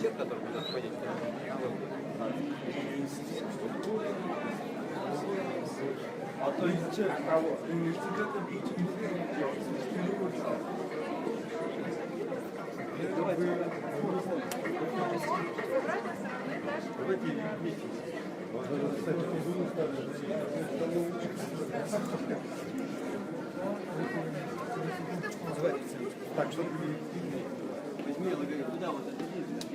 университет, который будет входить. А то есть кого? Университетом давайте вместе. Так, что возьми, я говорю, куда вот это есть?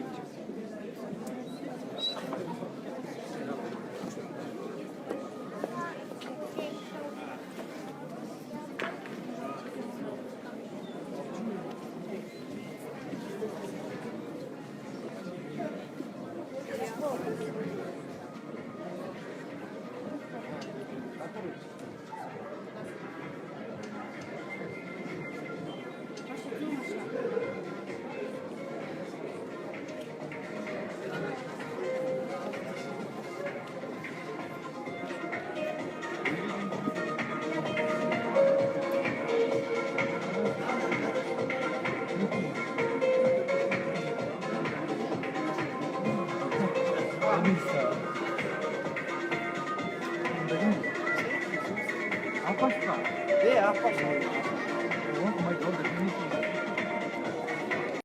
Amém.